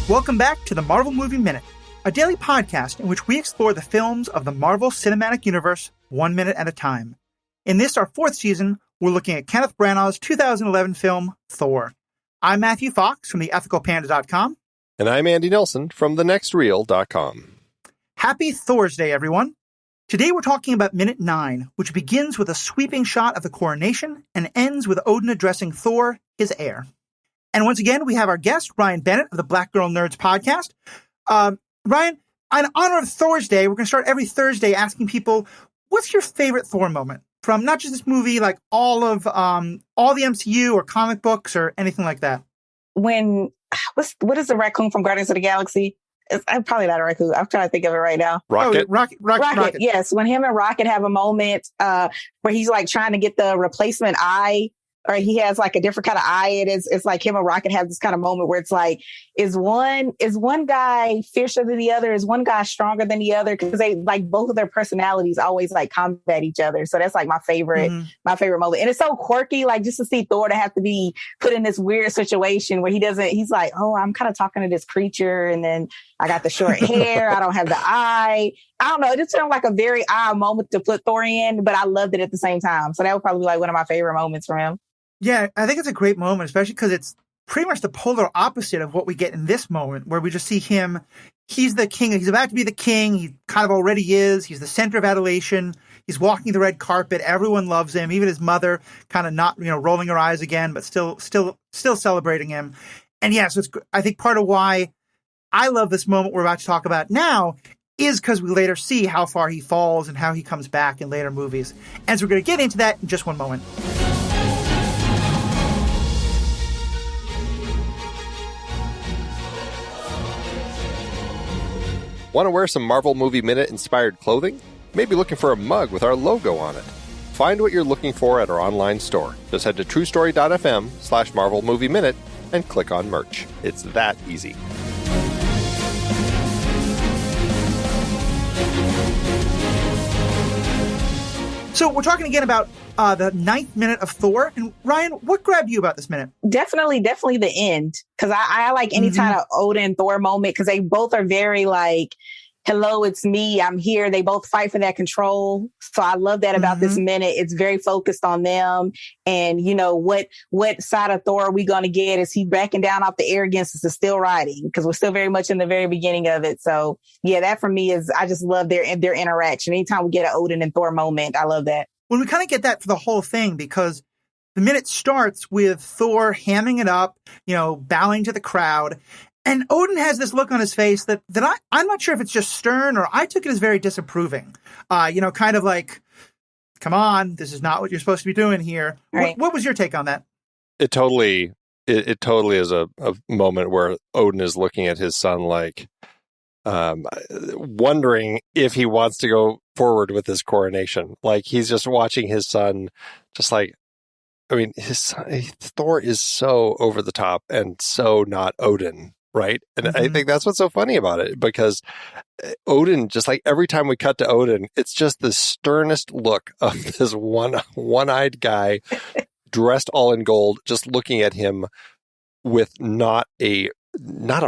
Welcome back to the Marvel Movie Minute, a daily podcast in which we explore the films of the Marvel Cinematic Universe 1 minute at a time. In this, our fourth season, we're looking at Kenneth Branagh's 2011 film, Thor. I'm Matthew Fox from theethicalpanda.com. And I'm Andy Nelson from thenextreel.com. Happy Thursday, everyone. Today we're talking about Minute 9, which begins with a sweeping shot of the Coronation and ends with Odin addressing Thor, his heir. And once again, we have our guest, Ryan Bennett of the Black Girl Nerds podcast. Ryan, in honor of Thor's Day, we're going to start every Thursday asking people, what's your favorite Thor moment? From not just this movie, like all the MCU or comic books or anything like that. What is the raccoon from Guardians of the Galaxy? It's probably not a raccoon. I'm trying to think of it right now. Rocket. Rocket. Yes, when him and Rocket have a moment where he's like trying to get the replacement eye, or he has like a different kind of eye. It's like him and Rocket have this kind of moment where it's like, is one guy fiercer than the other? Is one guy stronger than the other? Because they like both of their personalities always like combat each other. So that's like my favorite moment. And it's so quirky, like just to see Thor to have to be put in this weird situation where he's like, oh, I'm kind of talking to this creature, and then I got the short hair, I don't have the eye. I don't know. It just felt like a very odd moment to put Thor in, but I loved it at the same time. So that would probably be like one of my favorite moments from him. Yeah, I think it's a great moment, especially because it's pretty much the polar opposite of what we get in this moment, where we just see him. He's the king. He's about to be the king. He kind of already is. He's the center of adulation. He's walking the red carpet. Everyone loves him. Even his mother kind of not, rolling her eyes again, but still celebrating him. And yeah, so I think part of why I love this moment we're about to talk about now is because we later see how far he falls and how he comes back in later movies. And so we're going to get into that in just one moment. Want to wear some Marvel Movie Minute inspired clothing? Maybe looking for a mug with our logo on it. Find what you're looking for at our online store. Just head to truestory.fm/Marvel Movie Minute and click on merch. It's that easy. So we're talking again about the 9th minute of Thor. And Ryan, what grabbed you about this minute? Definitely the end. Because I like any kind of Odin Thor moment, because they both are very like, hello, it's me, I'm here. They both fight for that control. So I love that about this minute. It's very focused on them. And, what side of Thor are we going to get? Is he backing down off the arrogance? Is it still riding? Because we're still very much in the very beginning of it. So yeah, that for me is, I just love their interaction. Anytime we get an Odin and Thor moment, I love that. When we kind of get that for the whole thing, because the minute starts with Thor hamming it up, bowing to the crowd. And Odin has this look on his face that I'm not sure if it's just stern or I took it as very disapproving. Kind of like, come on, this is not what you're supposed to be doing here. Right. What was your take on that? It totally is a moment where Odin is looking at his son like, wondering if he wants to go forward with his coronation. Like he's just watching his son, just like, I mean, Thor is so over the top and so not Odin. Right. And I think that's what's so funny about it, because Odin, just like every time we cut to Odin, it's just the sternest look of this one-eyed guy dressed all in gold, just looking at him with not a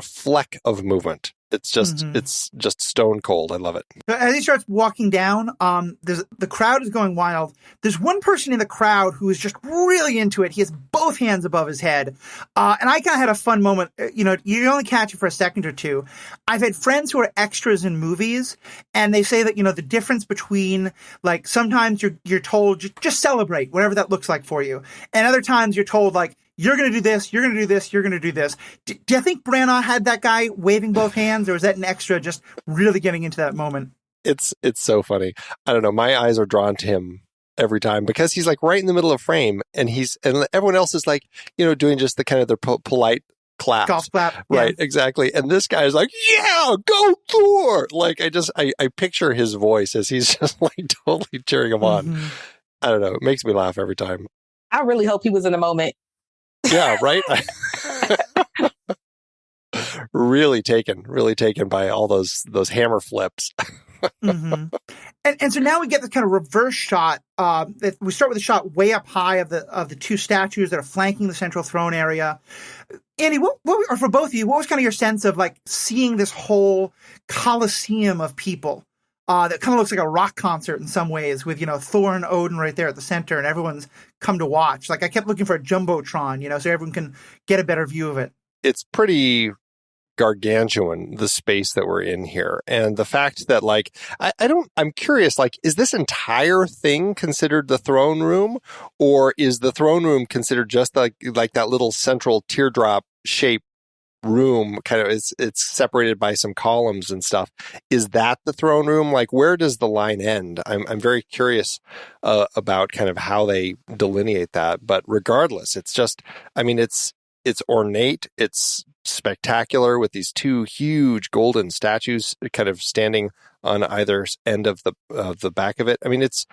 fleck of movement. It's just stone cold. I love it. As he starts walking down, the crowd is going wild. There's one person in the crowd who is just really into it. He has both hands above his head. And I kind of had a fun moment. You only catch it for a second or two. I've had friends who are extras in movies, and they say that, the difference between, like, sometimes you're told just celebrate, whatever that looks like for you. And other times you're told, like, you're going to do this, you're going to do this, you're going to do this. Do you think Branagh had that guy waving both hands, or is that an extra just really getting into that moment? It's so funny. I don't know. My eyes are drawn to him every time because he's like right in the middle of frame, and everyone else is like, doing just the kind of their polite claps. Golf clap. Right, yeah. Exactly. And this guy is like, yeah, go Thor. Like I picture his voice as he's just like totally cheering him on. I don't know. It makes me laugh every time. I really hope he was in the moment. Yeah, right? really taken by all those hammer flips. Mm-hmm. And so now we get this kind of reverse shot. That we start with a shot way up high of the two statues that are flanking the central throne area. Andy, or for both of you, what was kind of your sense of like seeing this whole coliseum of people that kind of looks like a rock concert in some ways, with Thor and Odin right there at the center, and everyone's come to watch. Like I kept looking for a jumbotron, so everyone can get a better view of it. It's pretty gargantuan, the space that we're in here, and the fact that like I'm curious, like, is this entire thing considered the throne room, or is the throne room considered just like that little central teardrop shape room? Kind of, it's separated by some columns and stuff. Is that the throne room? Like, where does the line end? I'm very curious about kind of how they delineate that. But regardless, it's just, I mean, it's ornate, it's spectacular, with these two huge golden statues kind of standing on either end of the back of it. I mean, it's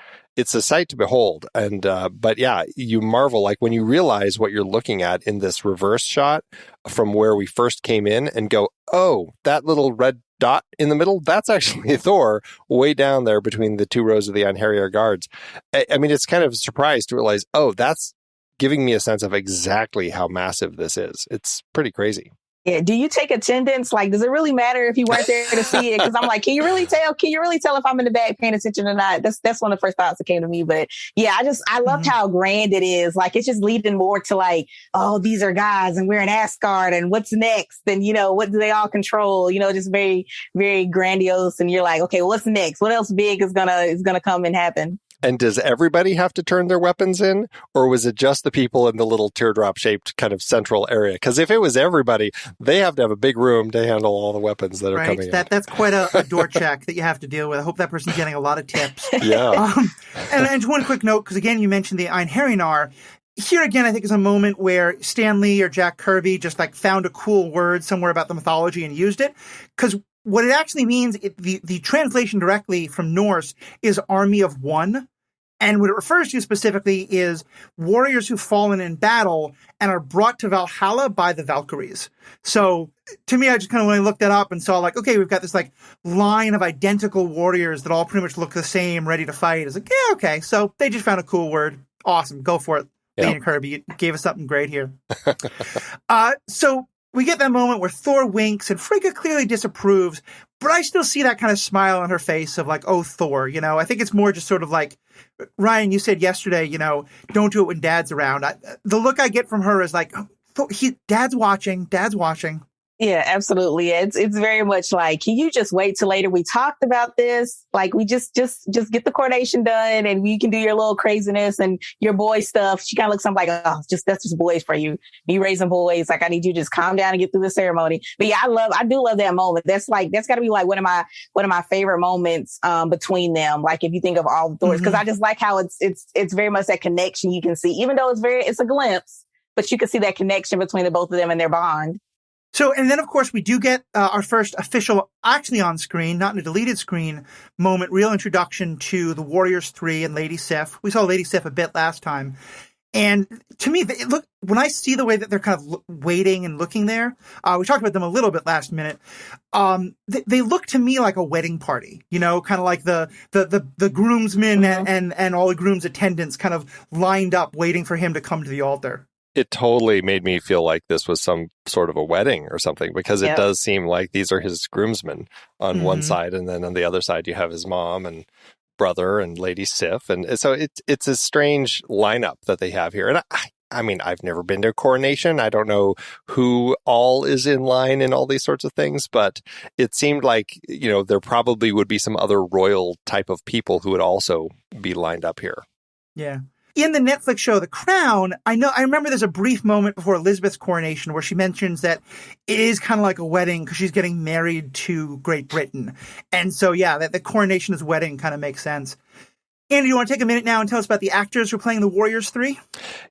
a sight to behold. And but yeah, you marvel, like when you realize what you're looking at in this reverse shot from where we first came in, and go, oh, that little red dot in the middle, that's actually Thor way down there between the two rows of the Einherjar guards. I mean, it's kind of a surprise to realize, oh, that's giving me a sense of exactly how massive this is. It's pretty crazy. Yeah. Do you take attendance? Like, does it really matter if you weren't there to see it? Because I'm like, can you really tell if I'm in the back paying attention or not? That's one of the first thoughts that came to me. But yeah, I loved how grand it is. Like, it's just leading more to like, oh, these are guys and we're in Asgard and what's next? And, what do they all control? Just very, very grandiose. And you're like, okay, what's next? What else big is gonna come and happen? And does everybody have to turn their weapons in, or was it just the people in the little teardrop-shaped kind of central area? Because if it was everybody, they have to have a big room to handle all the weapons that are coming in. That's quite a door check that you have to deal with. I hope that person's getting a lot of tips. Yeah. And just one quick note, because again, you mentioned the Einherjar. Here again, I think is a moment where Stan Lee or Jack Kirby just like found a cool word somewhere about the mythology and used it. Because what it actually means, the translation directly from Norse is army of one. And what it refers to specifically is warriors who've fallen in battle and are brought to Valhalla by the Valkyries. So to me, I just kind of when I looked that up and saw like, okay, we've got this like line of identical warriors that all pretty much look the same, ready to fight. It's like, yeah, okay. So they just found a cool word. Awesome. Go for it. Lee and Kirby, you gave us something great here. So we get that moment where Thor winks and Frigga clearly disapproves, but I still see that kind of smile on her face of like, oh, Thor, I think it's more just sort of like, Ryan, you said yesterday, don't do it when Dad's around. The look I get from her is like, Dad's watching. Yeah, absolutely. It's very much like, can you just wait till later? We talked about this. Like, we just get the coronation done and you can do your little craziness and your boy stuff. She kind of looks something like, oh, that's just boys for you. You raising boys. Like, I need you to just calm down and get through the ceremony. But yeah, I do love that moment. That's gotta be like one of my favorite moments, between them. Like, if you think of all the Thors, because I just like how it's very much that connection you can see, even though it's a glimpse, but you can see that connection between the both of them and their bond. So, and then, of course, we do get our first official, actually on screen, not in a deleted screen, moment, real introduction to the Warriors 3 and Lady Sif. We saw Lady Sif a bit last time. And to me, when I see the way that they're kind of waiting and looking there, we talked about them a little bit last minute. They look to me like a wedding party, kind of like the groomsmen and all the groom's attendants kind of lined up waiting for him to come to the altar. It totally made me feel like this was some sort of a wedding or something, because it does seem like these are his groomsmen on one side, and then on the other side you have his mom and brother and Lady Sif, and so it's a strange lineup that they have here. And I mean, I've never been to a coronation. I don't know who all is in line and all these sorts of things, but it seemed like there probably would be some other royal type of people who would also be lined up here. Yeah. In the Netflix show The Crown, I remember there's a brief moment before Elizabeth's coronation where she mentions that it is kind of like a wedding because she's getting married to Great Britain. And so, yeah, that the coronation as wedding kind of makes sense. Andy, you want to take a minute now and tell us about the actors who are playing the Warriors 3?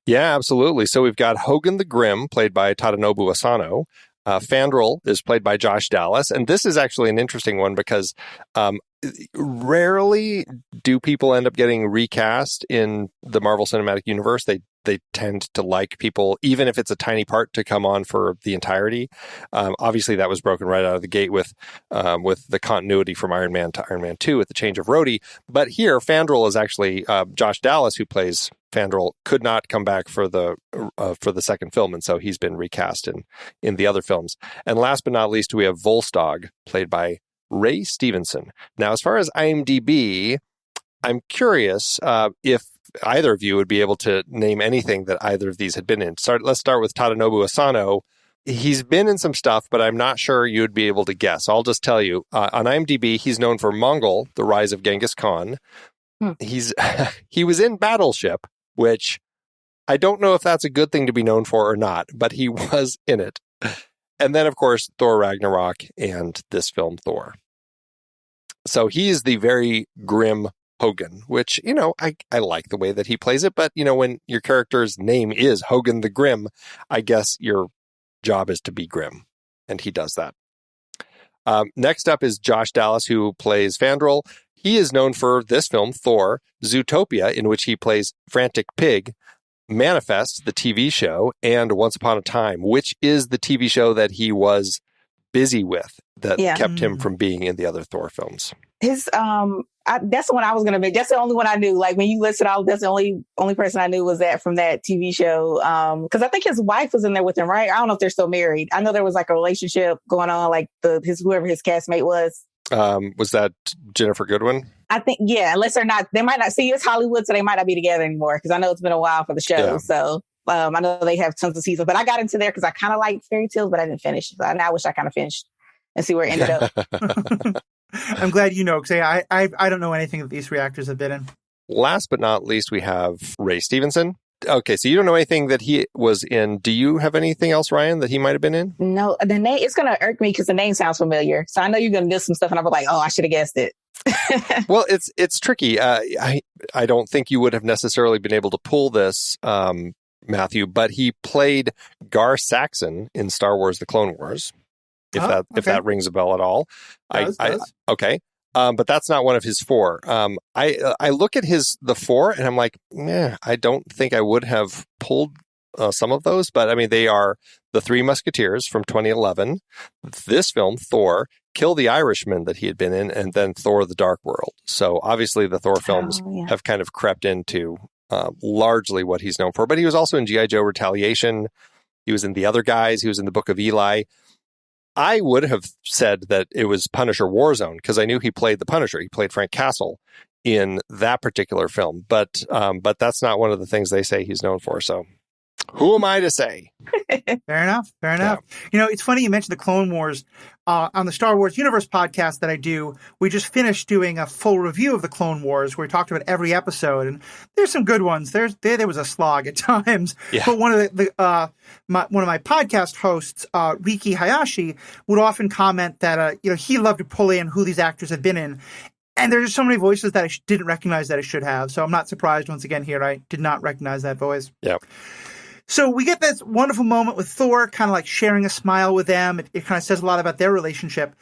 Yeah, absolutely. So we've got Hogan the Grim, played by Tadanobu Asano. Fandral is played by Josh Dallas. And this is actually an interesting one because rarely do people end up getting recast in the Marvel Cinematic Universe. They tend to like people, even if it's a tiny part, to come on for the entirety. Obviously, that was broken right out of the gate with the continuity from Iron Man to Iron Man 2 with the change of Rhodey. But here, Fandral is actually Josh Dallas, who plays Fandral, could not come back for the second film, and so he's been recast in the other films. And last but not least, we have Volstagg, played by Ray Stevenson. Now, as far as IMDb, I'm curious if either of you would be able to name anything that either of these had been in. Let's start with Tadanobu Asano. He's been in some stuff, but I'm not sure you'd be able to guess. I'll just tell you. On IMDb, he's known for Mongol, The Rise of Genghis Khan. He was in Battleship, which I don't know if that's a good thing to be known for or not, but he was in it. And then, of course, Thor Ragnarok and this film, Thor. So he is the very grim Hogun, which, I like the way that he plays it. But, when your character's name is Hogun the Grim, I guess your job is to be grim. And he does that. Next up is Josh Dallas, who plays Fandral. He is known for this film, Thor, Zootopia, in which he plays Frantic Pig, Manifest, the TV show, and Once Upon a Time, which is the TV show that he was busy with that kept him from being in the other Thor films. His that's the one I was gonna make. That's the only one I knew. Like when you listed all, that's the only person I knew was that from that TV show. Because I think his wife was in there with him, right? I don't know if they're still married. I know there was like a relationship going on, like whoever his castmate was. Was that Jennifer Goodwin? I think, yeah. Unless they're not, they might not see it's Hollywood, so they might not be together anymore. Because I know it's been a while for the show. Yeah. So I know they have tons of seasons, but I got into there because I kind of like fairy tales, but I didn't finish. So I wish I kind of finished and see where it ended up. I'm glad you know, because I don't know anything that these three actors have been in. Last but not least, we have Ray Stevenson. Okay, so you don't know anything that he was in. Do you have anything else, Ryan, that he might have been in? No, the name, it's going to irk me because the name sounds familiar. So I know you're going to do some stuff and I'll be like, oh, I should have guessed it. Well, it's tricky. I don't think you would have necessarily been able to pull this, Matthew, but he played Gar Saxon in Star Wars: The Clone Wars. If that rings a bell at all. Does. Okay. But that's not one of his four. I look at the four and I'm like, I don't think I would have pulled some of those. But I mean, they are The Three Musketeers from 2011, this film, Thor, Kill the Irishman that he had been in, and then Thor: The Dark World. So obviously the Thor films have kind of crept into largely what he's known for. But he was also in G.I. Joe Retaliation. He was in The Other Guys. He was in The Book of Eli. I would have said that it was Punisher Warzone because I knew he played the Punisher. He played Frank Castle in that particular film, but that's not one of the things they say he's known for. So who am I to say? Fair enough. Yeah. It's funny you mentioned the Clone Wars. On the Star Wars Universe podcast that I do, we just finished doing a full review of the Clone Wars where we talked about every episode, and there's some good ones. There was a slog at times, but one of one of my podcast hosts, Riki Hayashi, would often comment that he loved to pull in who these actors had been in. And there's just so many voices that I didn't recognize that I should have. So I'm not surprised once again here I did not recognize that voice. Yeah. So we get this wonderful moment with Thor kind of like sharing a smile with them. It kind of says a lot about their relationship.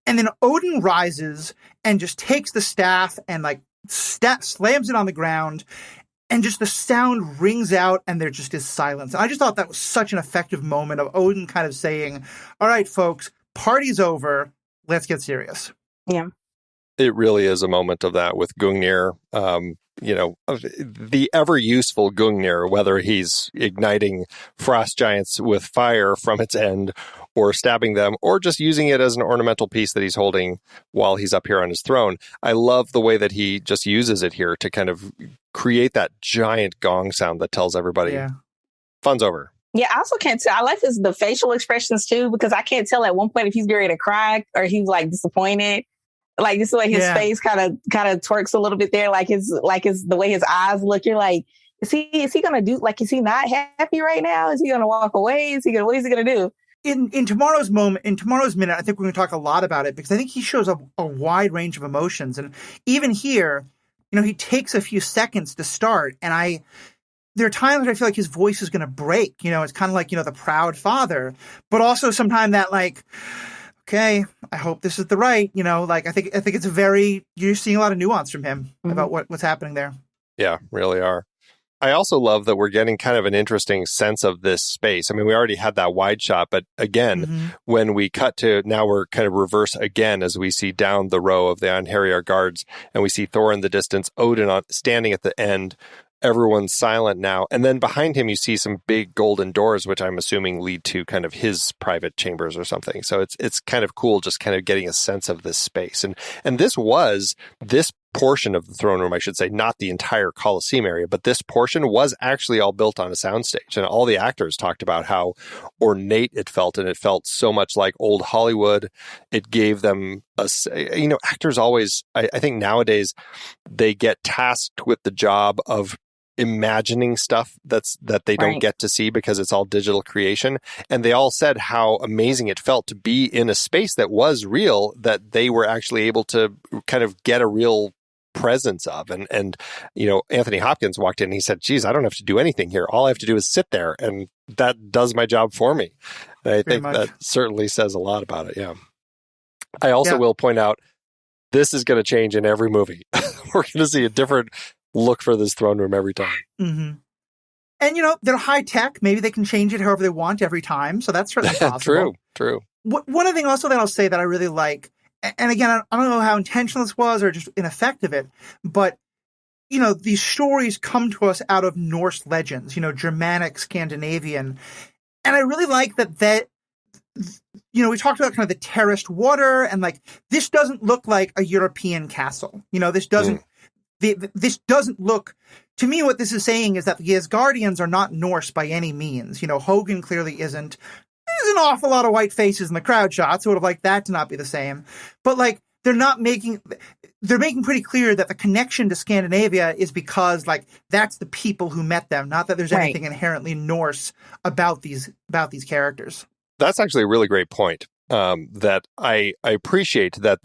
And then Odin rises and just takes the staff and like slams it on the ground. And just the sound rings out and there just is silence. And I just thought that was such an effective moment of Odin kind of saying, all right, folks, party's over. Let's get serious. Yeah. It really is a moment of that with Gungnir. The ever useful Gungnir, whether he's igniting frost giants with fire from its end or stabbing them or just using it as an ornamental piece that he's holding while he's up here on his throne. I love the way that he just uses it here to kind of create that giant gong sound that tells everybody fun's over. Yeah, I also can't tell. I like the facial expressions too, because I can't tell at one point if he's getting ready to cry or he's like disappointed. Like just the way his face kind of twerks a little bit there, the way his eyes look. You're like, is he gonna do, like, is he not happy right now? Is he gonna walk away? What is he gonna do? In tomorrow's minute, I think we're going to talk a lot about it because I think he shows a wide range of emotions, and even here, he takes a few seconds to start, and there are times where I feel like his voice is going to break. It's kind of like the proud father, but also sometimes that like, okay, I hope this is the right, like I think it's you're seeing a lot of nuance from him about what's happening there. Yeah, really are. I also love that we're getting kind of an interesting sense of this space. I mean, we already had that wide shot, but again, when we cut to now, we're kind of reverse again as we see down the row of the Einherjar guards, and we see Thor in the distance, Odin standing at the end. Everyone's silent now. And then behind him, you see some big golden doors, which I'm assuming lead to kind of his private chambers or something. So it's kind of cool just kind of getting a sense of this space. And this portion of the throne room, I should say, not the entire Colosseum area, but this portion was actually all built on a soundstage. And all the actors talked about how ornate it felt, and it felt so much like old Hollywood. It gave them actors always, I think nowadays, they get tasked with the job of imagining stuff that they don't get to see because it's all digital creation. And they all said how amazing it felt to be in a space that was real, that they were actually able to kind of get a real presence of. And Anthony Hopkins walked in and he said, geez, I don't have to do anything here. All I have to do is sit there, and that does my job for me. And I think that certainly says a lot about it. Yeah. I also will point out, this is going to change in every movie. We're going to see a different look for this throne room every time. Mm-hmm. And, they're high tech. Maybe they can change it however they want every time. So that's certainly possible. True. One other thing also that I'll say that I really like, and again, I don't know how intentional this was or just an effect of it, but, these stories come to us out of Norse legends, Germanic, Scandinavian. And I really like that, we talked about kind of the terraced water, and like, this doesn't look like a European castle. This doesn't look, to me, what this is saying is that the Asgardians are not Norse by any means. Hogan clearly isn't. There's an awful lot of white faces in the crowd shots. I would have liked that to not be the same. But like, they're making pretty clear that the connection to Scandinavia is because like, that's the people who met them, not that there's anything inherently Norse about these characters. That's actually a really great point. That I appreciate that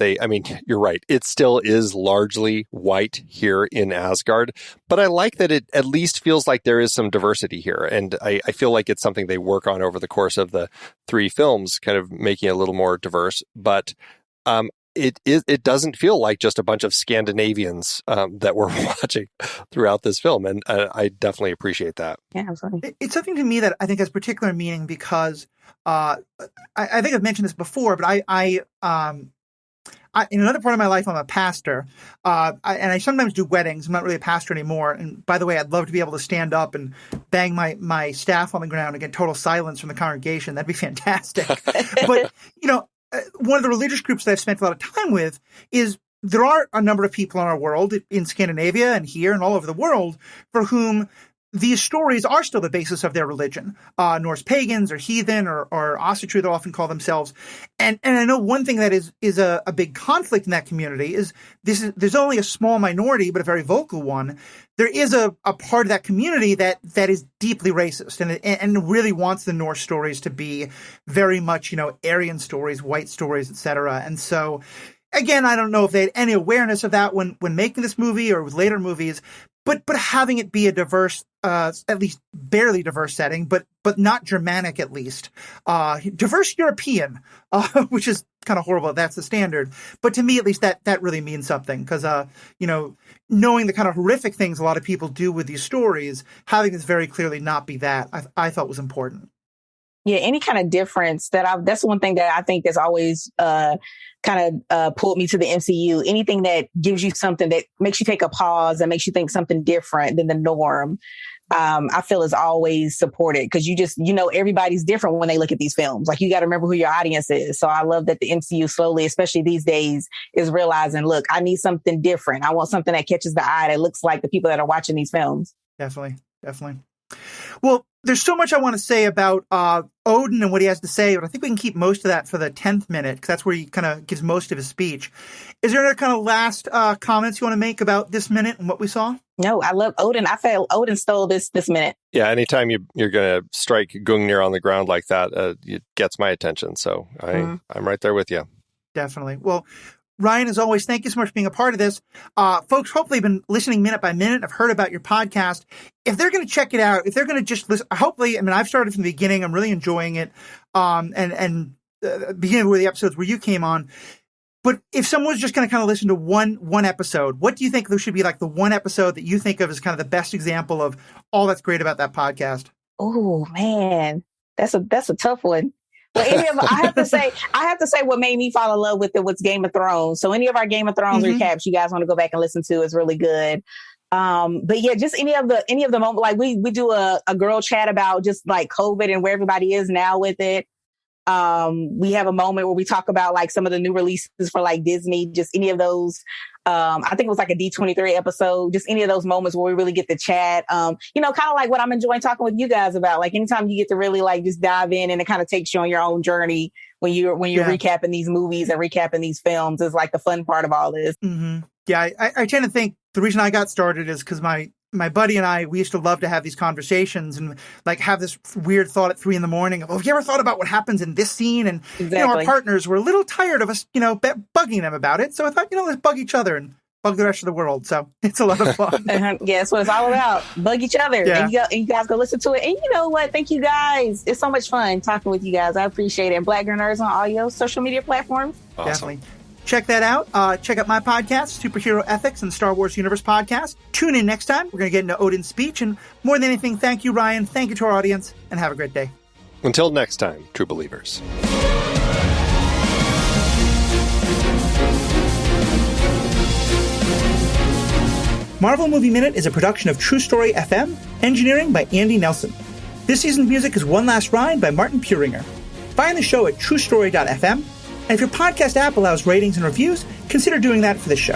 you're right. It still is largely white here in Asgard, but I like that it at least feels like there is some diversity here. And I feel like it's something they work on over the course of the 3 films, kind of making it a little more diverse. But it doesn't feel like just a bunch of Scandinavians that we're watching throughout this film. And I definitely appreciate that. Yeah, absolutely. It's something to me that I think has particular meaning because I think I've mentioned this before, but I in another part of my life, I'm a pastor, and I sometimes do weddings. I'm not really a pastor anymore. And by the way, I'd love to be able to stand up and bang my staff on the ground and get total silence from the congregation. That'd be fantastic. But, one of the religious groups that I've spent a lot of time with is there are a number of people in our world, in Scandinavia and here and all over the world, for whom these stories are still the basis of their religion. Norse pagans or heathen or Asatru, they'll often call themselves. And I know one thing that is a big conflict in that community is there's only a small minority, but a very vocal one. There is a part of that community that is deeply racist and really wants the Norse stories to be very much, Aryan stories, white stories, etc. And so, again, I don't know if they had any awareness of that when making this movie or with later movies, but having it be a diverse, at least barely diverse setting, but not Germanic at least, diverse European, which is kind of horrible. That's the standard. But to me, at least, that really means something because, knowing the kind of horrific things a lot of people do with these stories, having this very clearly not be that, I thought was important. Yeah, any kind of difference that's one thing that I think that's always kind of pulled me to the MCU. Anything that gives you something that makes you take a pause and makes you think something different than the norm, I feel is always supported because everybody's different when they look at these films. Like, you got to remember who your audience is. So I love that the MCU slowly, especially these days, is realizing, look, I need something different. I want something that catches the eye that looks like the people that are watching these films. Definitely. Well, there's so much I want to say about Odin and what he has to say, but I think we can keep most of that for the 10th minute because that's where he kind of gives most of his speech. Is there any kind of last comments you want to make about this minute and what we saw? No, I love Odin. I feel Odin stole this minute. Yeah, anytime you're going to strike Gungnir on the ground like that, it gets my attention. So I'm right there with you. Definitely. Well, Ryan, as always, thank you so much for being a part of this. Folks, hopefully have been listening minute by minute. I've heard about your podcast. If they're going to check it out, if they're going to just listen, hopefully, I've started from the beginning. I'm really enjoying it. And beginning of the episodes where you came on. But if someone was just going to kind of listen to one episode, what do you think there should be like the one episode that you think of as kind of the best example of all that's great about that podcast? Oh man, that's a tough one. Well, I have to say what made me fall in love with it was Game of Thrones. So any of our Game of Thrones recaps you guys want to go back and listen to is really good. But yeah, just any of the moments, like we do a girl chat about just like COVID and where everybody is now with it. We have a moment where we talk about like some of the new releases for like Disney, just any of those. I think it was like a D23 episode, just any of those moments where we really get to chat. Kind of like what I'm enjoying talking with you guys about, like anytime you get to really like just dive in and it kind of takes you on your own journey when you're recapping these movies and recapping these films is like the fun part of all this. Mm-hmm. Yeah. I tend to think the reason I got started is because my buddy and I, we used to love to have these conversations and like have this weird thought at 3 a.m. of, have you ever thought about what happens in this scene? And, our partners were a little tired of us, bugging them about it. So I thought, let's bug each other and bug the rest of the world. So it's a lot of fun. Yeah, that's what it's all about. Bug each other. Yeah. And you guys go listen to it. And you know what? Thank you guys. It's so much fun talking with you guys. I appreciate it. And Black Girl Nerds on all your social media platforms. Awesome. Definitely. Check that out. Check out my podcast, Superhero Ethics and Star Wars Universe Podcast. Tune in next time. We're going to get into Odin's speech. And more than anything, thank you, Ryan. Thank you to our audience. And have a great day. Until next time, true believers. Marvel Movie Minute is a production of True Story FM, engineering by Andy Nelson. This season's music is One Last Ride by Martin Puringer. Find the show at truestory.fm. And if your podcast app allows ratings and reviews, consider doing that for the show.